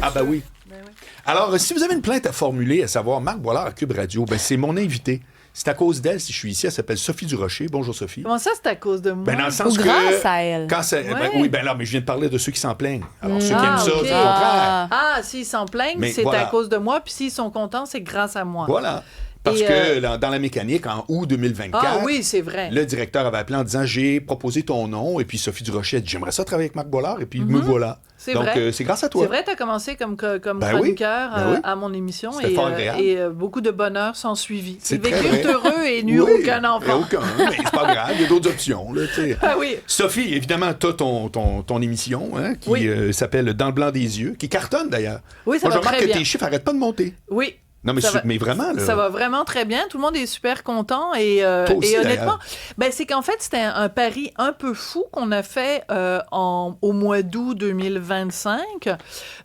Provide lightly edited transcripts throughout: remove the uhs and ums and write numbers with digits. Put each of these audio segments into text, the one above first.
Ah ben oui. Ben oui. Alors, si vous avez une plainte à formuler, à savoir Marc Boilard à Cube Radio, ben c'est mon invité. C'est à cause d'elle si je suis ici. Elle s'appelle Sophie Durocher. Bonjour, Sophie. Comment ça, c'est à cause de moi? Ben, dans le sens Ou que... grâce à elle. Quand ça, ben, oui, ben là, mais je viens de parler de ceux qui s'en plaignent. Alors, ceux qui Ah, aiment ça, ok. c'est le contraire. Ah, s'ils s'en plaignent, Mais c'est voilà. à cause de moi, puis s'ils sont contents, c'est grâce à moi. Voilà. Parce Et, que dans la mécanique, en août 2024, Ah oui, c'est vrai. le directeur avait appelé en disant « J'ai proposé ton nom. » Et puis Sophie Durocher a dit « J'aimerais ça travailler avec Marc Boilard. » Et puis me voilà. C'est Donc, vrai. c'est grâce à toi. C'est vrai, tu as commencé comme Ben chroniqueur oui. Ben oui. à mon émission C'était fort agréable. et beaucoup de bonheur s'en suivit. C'est Ils très vécurent vrai. heureux et n'eurent aucun enfant. Aucun, mais c'est pas grave, il y a d'autres options. Là, tu sais. Ah oui. Sophie, évidemment, tu as ton émission hein, qui Oui. s'appelle Dans le blanc des yeux, qui cartonne d'ailleurs. Oui, ça Moi, va je remarque très que bien. tes chiffres n'arrêtent pas de monter. Oui. Non, mais, Ça va- mais vraiment, là. Ça va vraiment très bien. Tout le monde est super content. Et, Toi aussi, et honnêtement, d'ailleurs. ben, c'est qu'en fait, c'était un pari un peu fou qu'on a fait au mois d'août 2025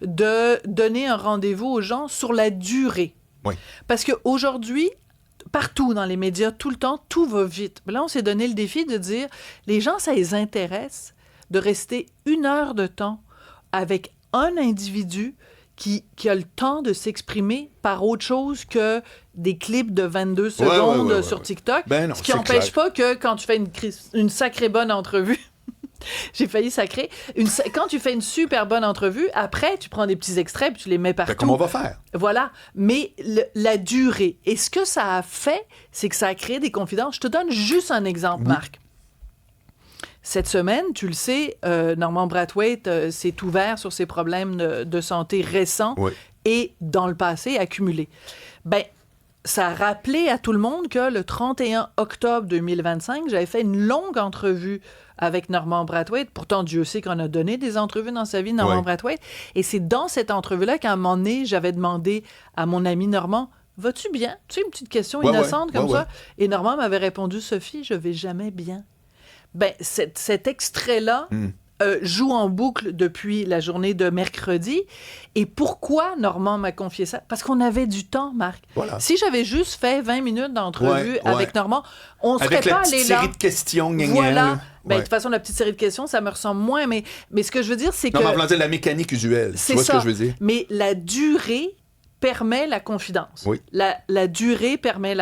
de donner un rendez-vous aux gens sur la durée. Oui. Parce qu'aujourd'hui, partout dans les médias, tout le temps, tout va vite. Là, on s'est donné le défi de dire, les gens, ça les intéresse de rester 1 heure de temps avec un individu qui a le temps de s'exprimer par autre chose que des clips de 22 secondes ouais, sur ouais. TikTok. Ben non, ce qui c'est n'empêche clair. pas que quand tu fais une sacrée bonne entrevue, j'ai failli sacrer, quand tu fais une super bonne entrevue, après, tu prends des petits extraits puis tu les mets partout. Ben, comme on va faire. Voilà. Mais la durée. Et ce que ça a fait, c'est que ça a créé des confidences. Je te donne juste un exemple, Marc. Cette semaine, tu le sais, Norman Brathwaite s'est ouvert sur ses problèmes de santé récents Oui. et dans le passé accumulés. Ben, ça a rappelé à tout le monde que le 31 octobre 2025, j'avais fait une longue entrevue avec Norman Brathwaite. Pourtant, Dieu sait qu'on a donné des entrevues dans sa vie, Norman Oui. Brathwaite. Et c'est dans cette entrevue-là qu'à un moment donné, j'avais demandé à mon ami Norman, « Vas-tu bien? » Tu sais, une petite question Ouais, innocente ouais, comme ouais, ça. Et Norman m'avait répondu, « Sophie, je vais jamais bien. » Ben, cet extrait-là joue en boucle depuis la journée de mercredi. Et pourquoi Normand m'a confié ça? Parce qu'on avait du temps, Marc. Voilà. Si j'avais juste fait 20 minutes d'entrevue Ouais, avec ouais. Normand, on serait Avec la pas petite allé là. série de questions, gna, gna, Voilà. là. Ben, Ouais. de toute façon, la petite série de questions, ça me ressemble moins. Mais ce que je veux dire, c'est Non, que... mais en voulant dire la mécanique usuelle. Tu C'est vois ça. ce que je veux dire? Mais la durée permet la confidence. Oui. La durée permet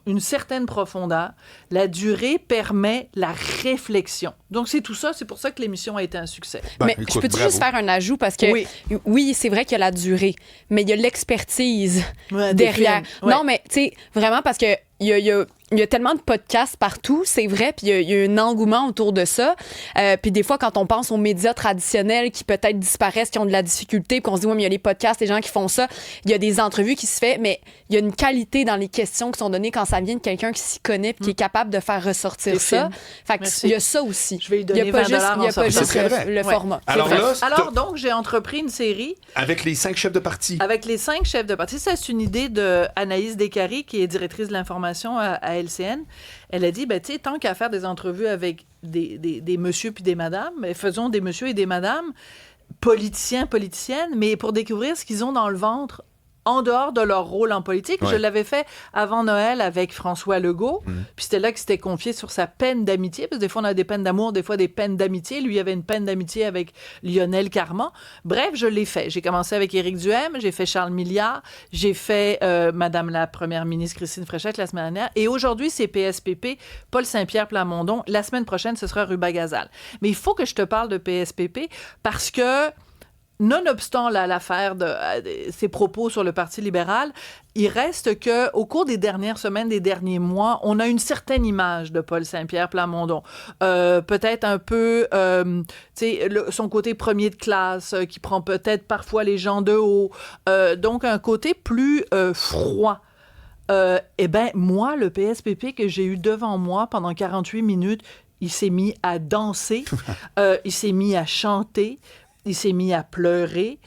une certaine profondeur. La durée permet la réflexion. Donc, c'est tout ça. C'est pour ça que l'émission a été un succès. Ben, Mais écoute, je peux bravo. juste faire un ajout parce que oui, c'est vrai qu'il y a la durée, mais il y a l'expertise Ouais, des derrière. films. Ouais. Non, mais tu sais, vraiment parce que il y a tellement de podcasts partout, c'est vrai, puis il y a un engouement autour de ça. Puis des fois, quand on pense aux médias traditionnels qui peut-être disparaissent, qui ont de la difficulté, puis qu'on se dit, ouais, mais il y a les podcasts, les gens qui font ça, il y a des entrevues qui se font, mais il y a une qualité dans les questions qui sont données quand ça vient de quelqu'un qui s'y connaît, puis qui est capable de faire ressortir Des ça. films. Fait Merci. qu'il y a ça aussi. Je vais lui Il y donner a pas 20 juste, il y a en pas sortant. juste C'est très vrai. le format. Alors C'est vrai. là, Alors, donc, j'ai entrepris une série Avec les 5 chefs de parti. avec les 5 chefs de parti. Ça, c'est une idée de Anaïs Descaries, qui est directrice de l'information à LCN. Elle a dit, ben, tu sais, tant qu'à faire des entrevues avec des messieurs puis des madames, mais faisons des messieurs et des madames, politiciens, politiciennes, mais pour découvrir ce qu'ils ont dans le ventre en dehors de leur rôle en politique. Ouais. Je l'avais fait avant Noël avec François Legault, puis c'était là qu'il s'était confié sur sa peine d'amitié, parce que des fois, on a des peines d'amour, des fois des peines d'amitié. Lui, il avait une peine d'amitié avec Lionel Carman. Bref, je l'ai fait. J'ai commencé avec Éric Duhaime, j'ai fait Charles Milliard, j'ai fait Madame la Première ministre Christine Fréchette la semaine dernière, et aujourd'hui, c'est PSPP, Paul Saint-Pierre Plamondon. La semaine prochaine, ce sera Ruba Gazal. Mais il faut que je te parle de PSPP, parce que nonobstant l'affaire de ses propos sur le Parti libéral, il reste que au cours des dernières semaines, des derniers mois, on a une certaine image de Paul Saint-Pierre Plamondon. Peut-être un peu, tu sais, son côté premier de classe, qui prend peut-être parfois les gens de haut. Donc, un côté plus froid. Eh bien, moi, le PSPP que j'ai eu devant moi pendant 48 minutes, il s'est mis à danser, il s'est mis à chanter, il s'est mis à pleurer,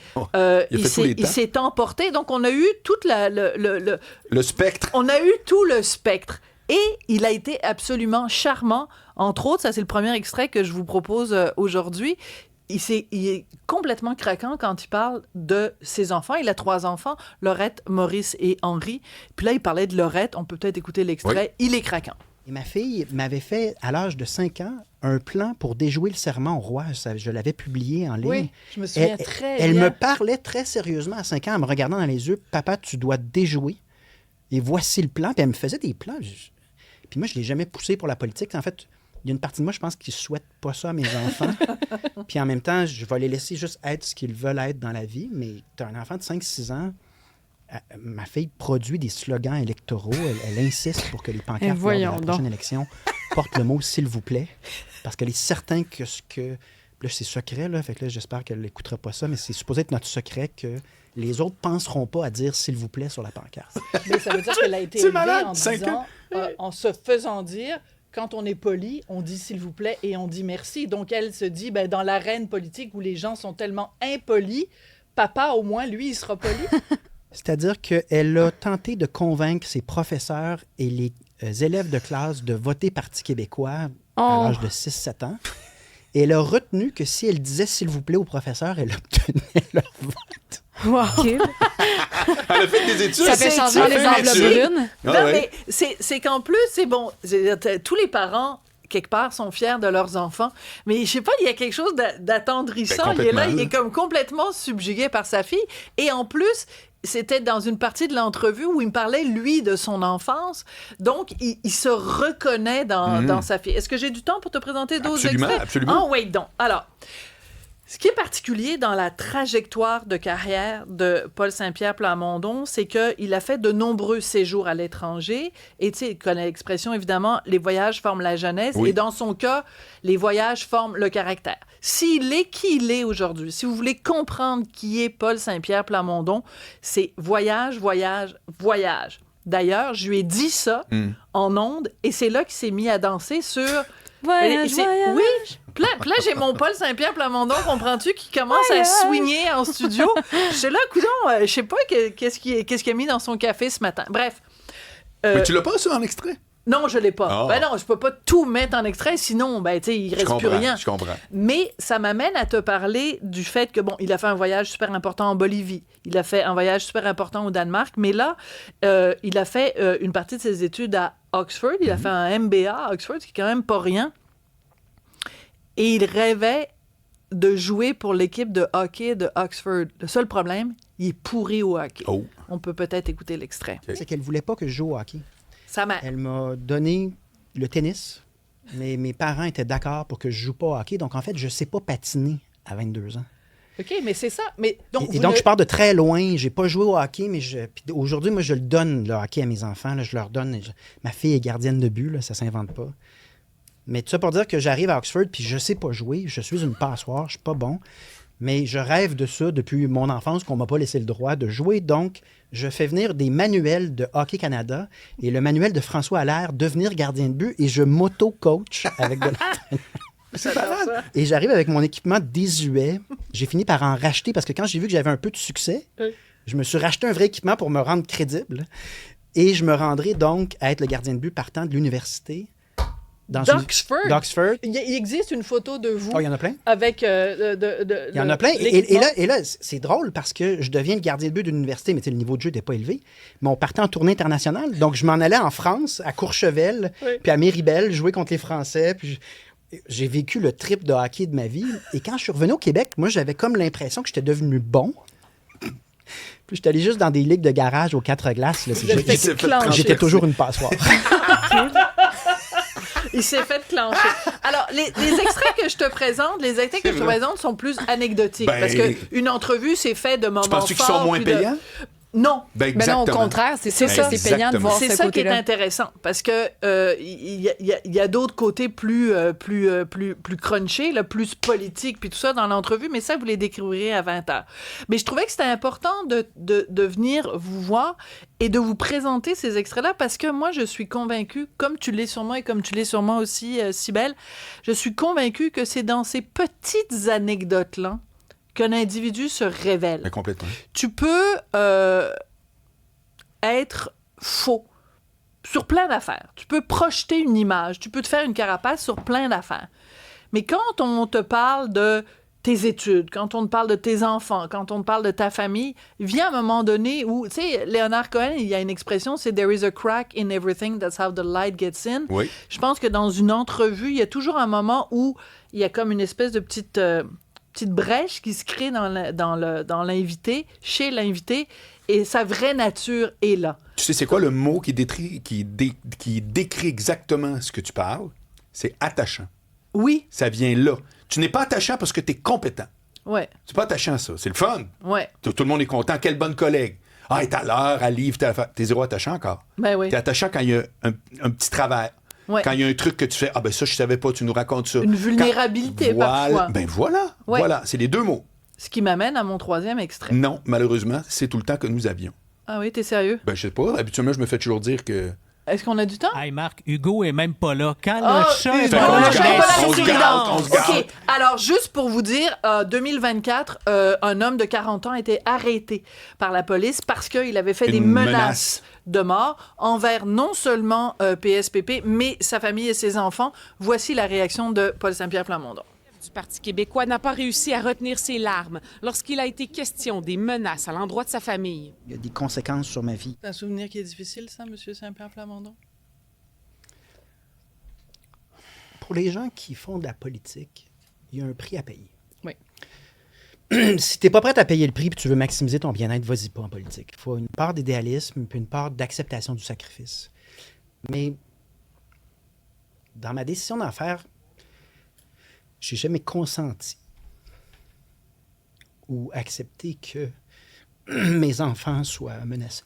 il s'est emporté. Donc, on a eu toute le spectre. On a eu tout le spectre. Et il a été absolument charmant. Entre autres, ça, c'est le premier extrait que je vous propose aujourd'hui. Il est complètement craquant quand il parle de ses enfants. Il a 3 enfants, Laurette, Maurice et Henri. Puis là, il parlait de Laurette. On peut peut-être écouter l'extrait. Oui. Il est craquant. Et ma fille m'avait fait, à l'âge de 5 ans, un plan pour déjouer le serment au roi. Je l'avais publié en ligne. Oui, je me souviens très Elle bien. me parlait très sérieusement à 5 ans, en me regardant dans les yeux. « Papa, tu dois déjouer. Et voici le plan. » Puis elle me faisait des plans. Puis moi, je ne l'ai jamais poussé pour la politique. En fait, il y a une partie de moi, je pense, qui ne souhaite pas ça à mes enfants. Puis en même temps, je vais les laisser juste être ce qu'ils veulent être dans la vie. Mais tu as un enfant de 5-6 ans, ma fille produit des slogans électoraux. Elle insiste pour que les pancartes lors de la prochaine élection portent le mot « s'il vous plaît ». Parce qu'elle est certaine que ce que... Là, c'est secret, là. Fait que là, j'espère qu'elle n'écoutera pas ça, mais c'est supposé être notre secret que les autres ne penseront pas à dire « s'il vous plaît » sur la pancarte. Mais ça veut dire qu'elle a été C'est élevée malade, en 5 disant, en se faisant dire, quand on est poli, on dit s'il vous plaît et on dit merci. Donc elle se dit, ben, dans l'arène politique où les gens sont tellement impolis, papa, au moins, lui, il sera poli. C'est-à-dire qu'elle a tenté de convaincre ses professeurs et les élèves de classe de voter Parti québécois à l'âge de 6-7 ans. Et elle a retenu que si elle disait s'il vous plaît au professeur, elle obtenait leur vote. Wow. Elle a fait des études. Ça fait changement les enveloppes brunes. Ah, Non, ouais. mais c'est qu'en plus, c'est bon. Tous les parents, quelque part, sont fiers de leurs enfants. Mais je sais pas, il y a quelque chose d'attendrissant. Ben, Il est là, complètement, il est comme complètement subjugué par sa fille. Et en plus, c'était dans une partie de l'entrevue où il me parlait, lui, de son enfance. Donc, il se reconnaît dans sa fille. Est-ce que j'ai du temps pour te présenter d'autres extraits? Absolument. Ah, oui, donc. Alors, ce qui est particulier dans la trajectoire de carrière de Paul Saint-Pierre Plamondon, c'est qu'il a fait de nombreux séjours à l'étranger. Et tu sais, il connaît l'expression, évidemment, les voyages forment la jeunesse. Oui. Et dans son cas, les voyages forment le caractère. S'il est qui il est aujourd'hui, si vous voulez comprendre qui est Paul Saint-Pierre Plamondon, c'est voyage, voyage, voyage. D'ailleurs, je lui ai dit ça en ondes et c'est là qu'il s'est mis à danser sur... Voyage, voyage. Oui, puis là, j'ai mon Paul Saint-Pierre Plamondon, comprends-tu, qui commence à swinguer en studio. Je suis là, coudonc, je sais pas qu'est-ce qu'il a mis dans son café ce matin. Bref. Mais tu l'as pas, ça, en extrait? Non, je l'ai pas. Ah. Ben non, je peux pas tout mettre en extrait, sinon, ben, tu sais, il reste plus rien. Je comprends. Mais ça m'amène à te parler du fait que, bon, il a fait un voyage super important en Bolivie. Il a fait un voyage super important au Danemark. Mais là, il a fait une partie de ses études à Oxford. Il a fait un MBA à Oxford, ce qui est quand même pas rien. Et il rêvait de jouer pour l'équipe de hockey de Oxford. Le seul problème, il est pourri au hockey. Oh. On peut peut-être écouter l'extrait. C'est qu'elle ne voulait pas que je joue au hockey. Elle m'a donné le tennis, mais mes parents étaient d'accord pour que je joue pas au hockey. Donc, en fait, je ne sais pas patiner à 22 ans. OK, mais c'est ça. Mais, donc, donc, je pars de très loin. J'ai pas joué au hockey, mais puis aujourd'hui, moi, je le donne, le hockey, à mes enfants. Là, je leur donne. Ma fille est gardienne de but, là, ça s'invente pas. Mais tout ça pour dire que j'arrive à Oxford, puis je sais pas jouer. Je suis une passoire, je suis pas bon. Mais je rêve de ça depuis mon enfance, qu'on m'a pas laissé le droit de jouer. Donc, je fais venir des manuels de Hockey Canada et le manuel de François Allaire, devenir gardien de but, et je m'auto-coach avec de l'entraînement. C'est malade. Et j'arrive avec mon équipement désuet. J'ai fini par en racheter parce que quand j'ai vu que j'avais un peu de succès, je me suis racheté un vrai équipement pour me rendre crédible. Et je me rendrai donc à être le gardien de but partant de l'université. D'Oxford. Il existe une photo de vous. Oh, il y en a plein? Avec. Il y en a plein. Et là, c'est drôle parce que je deviens le gardien de but de l'université, mais le niveau de jeu n'était pas élevé. Mais on partait en tournée internationale. Donc, je m'en allais en France, à Courchevel, puis à Méribel, jouer contre les Français. Puis j'ai vécu le trip de hockey de ma vie. Et quand je suis revenu au Québec, moi, j'avais comme l'impression que j'étais devenu bon. Puis j'étais allé juste dans des ligues de garage aux 4 glaces. Là, j'étais toujours une passoire. Il s'est fait clencher. Alors, les extraits que je te présente, sont plus anecdotiques. Parce qu'une entrevue, c'est fait de moments forts. Tu penses qu'ils sont moins payants? Non. Mais non, au contraire, c'est ça, c'est payant de voir ce côté-là. C'est ça qui est intéressant, parce que il y a d'autres côtés plus crunchés, là, plus politiques, puis tout ça dans l'entrevue, mais ça, vous les découvrirez à 20h. Mais je trouvais que c'était important de venir vous voir et de vous présenter ces extraits-là, parce que moi, je suis convaincue, comme tu l'es sur moi et comme tu l'es sur moi aussi, Cybèle, je suis convaincue que c'est dans ces petites anecdotes-là qu'un individu se révèle. Mais complètement. Tu peux être faux sur plein d'affaires. Tu peux projeter une image. Tu peux te faire une carapace sur plein d'affaires. Mais quand on te parle de tes études, quand on te parle de tes enfants, quand on te parle de ta famille, vient un moment donné où, tu sais, Leonard Cohen, il y a une expression, c'est « there is a crack in everything, that's how the light gets in ». Oui. Je pense que dans une entrevue, il y a toujours un moment où il y a comme une espèce de petite brèche qui se crée dans l'invité, chez l'invité, et sa vraie nature est là. Tu sais, c'est quoi le mot qui décrit exactement ce que tu parles? C'est attachant. Oui, Ça vient là. Tu n'es pas attachant parce que tu es compétent. ouais, C'est pas attachant, ça. C'est le fun. ouais, Tout le monde est content. Quelle bonne collègue. Ah, elle est à l'heure, elle livre. T'es zéro attachant encore. ben oui. T'es attachant quand il y a un petit travers. Ouais. Quand il y a un truc que tu fais, ah ben ça, je savais pas, tu nous racontes ça. Une vulnérabilité, parfois. Ben voilà, Ouais. voilà. C'est les deux mots. Ce qui m'amène à mon troisième extrait. Non, malheureusement, c'est tout le temps que nous avions. Ah oui, t'es sérieux? Ben je sais pas, habituellement, je me fais toujours dire que... Est-ce qu'on a du temps? Hey Marc, Hugo est même pas là. Quand Ah, le chat est Hugo, pas on là, se le chat est garde, pas là, on c'est se garde, évident. on se garde. OK, alors juste pour vous dire, 2024, un homme de 40 ans a été arrêté par la police parce qu'il avait fait Une des menace. menaces de mort envers non seulement PSPP, mais sa famille et ses enfants. Voici la réaction de Paul Saint-Pierre Plamondon. Du Parti québécois n'a pas réussi à retenir ses larmes lorsqu'il a été question des menaces à l'endroit de sa famille. Il y a des conséquences sur ma vie. C'est un souvenir qui est difficile, ça, M. Saint-Pierre Plamondon? Pour les gens qui font de la politique, il y a un prix à payer. Oui. Si tu n'es pas prêt à payer le prix et tu veux maximiser ton bien-être, vas-y pas en politique. Il faut une part d'idéalisme puis une part d'acceptation du sacrifice. Mais dans ma décision d'en faire, j'ai jamais consenti ou accepté que mes enfants soient menacés.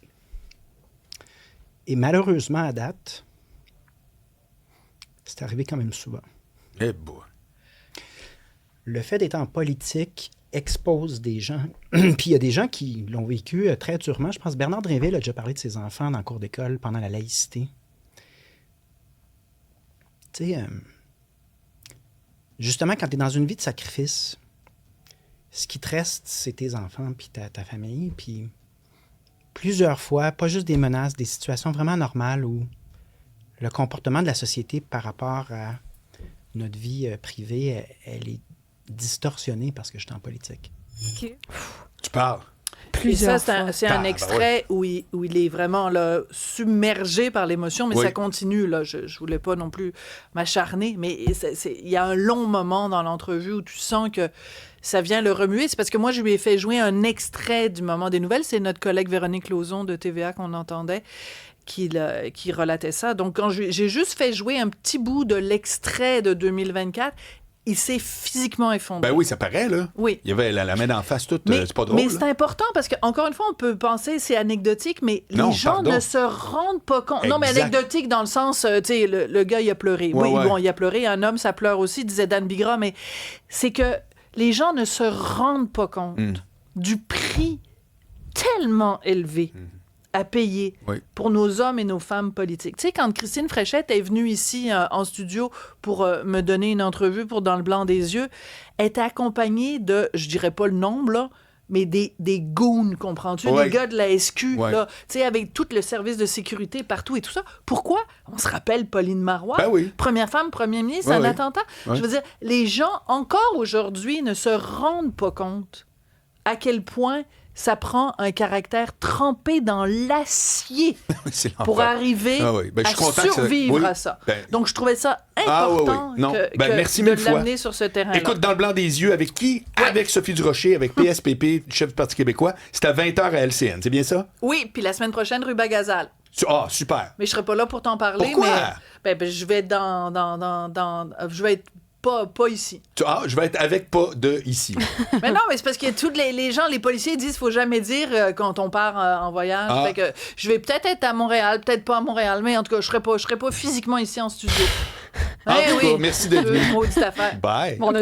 Et malheureusement, à date, c'est arrivé quand même souvent. Eh boy. Le fait d'être en politique expose des gens. Puis il y a des gens qui l'ont vécu très durement. Je pense que Bernard Drinville a déjà parlé de ses enfants dans le cours d'école pendant la laïcité. Tu sais, justement, quand tu es dans une vie de sacrifice, ce qui te reste, c'est tes enfants puis ta famille. Puis plusieurs fois, pas juste des menaces, des situations vraiment normales où le comportement de la société par rapport à notre vie privée, elle est distorsionnée parce que je suis en politique. Tu parles. Et ça, Plusieurs c'est un extrait où il est vraiment là, submergé par l'émotion, mais Oui. ça continue. Là. Je voulais pas non plus m'acharner, mais il y a un long moment dans l'entrevue où tu sens que ça vient le remuer. C'est parce que moi, je lui ai fait jouer un extrait du moment des nouvelles. C'est notre collègue Véronique Lauzon de TVA qu'on entendait qui relatait ça. Donc, quand j'ai juste fait jouer un petit bout de l'extrait de 2024, il s'est physiquement effondré. Ben oui, ça paraît, là. Oui. Il y avait la main d'en face toute. Mais, c'est pas drôle. mais là. c'est important parce que, encore une fois, on peut penser c'est anecdotique, mais Non, les gens pardon. ne se rendent pas compte. Non, mais Exact. anecdotique dans le sens, tu sais, le gars, il a pleuré. Ouais, oui, ouais. bon, il a pleuré. Un homme, ça pleure aussi, disait Dan Bigra, mais c'est que les gens ne se rendent pas compte du prix tellement élevé à payer Oui. pour nos hommes et nos femmes politiques. Tu sais, quand Christine Fréchette est venue ici en studio pour me donner une entrevue pour Dans le blanc des yeux, elle était accompagnée de, je dirais pas le nombre, là, mais des goons, comprends-tu? Ouais. Des gars de la SQ, Ouais. là, tu sais, avec tout le service de sécurité partout et tout ça. Pourquoi? On se rappelle Pauline Marois, Ben oui. première femme, premier ministre, Ouais, un ouais. attentat. Ouais. Je veux dire, les gens, encore aujourd'hui, ne se rendent pas compte à quel point ça prend un caractère trempé dans l'acier C'est l'enfer. pour arriver Ah oui. Ben, je à suis content que ça- survivre oui. à ça. Ben- Donc, je trouvais ça Ah, oui, important oui. Non. que, Ben, que merci de mille fois. l'amener sur ce terrain-là. Écoute, dans le blanc des yeux, avec qui? Avec Sophie Durocher, avec PSPP, chef du Parti québécois. C'est à 20h à LCN, c'est bien ça? Oui, puis la semaine prochaine, Ruba Gazal. Ah, super. Mais je serai pas là pour t'en parler. Pourquoi? Mais je vais être je vais être pas ici. Je vais être avec pas de ici. Mais non, mais c'est parce que tous les gens, les policiers disent faut jamais dire quand on part en voyage. Ah. Fait que je vais peut-être être à Montréal, peut-être pas à Montréal, mais en tout cas, je serai pas physiquement ici en studio. En Eh tout cas, merci d'être venu. Maudite affaire. Bye. On a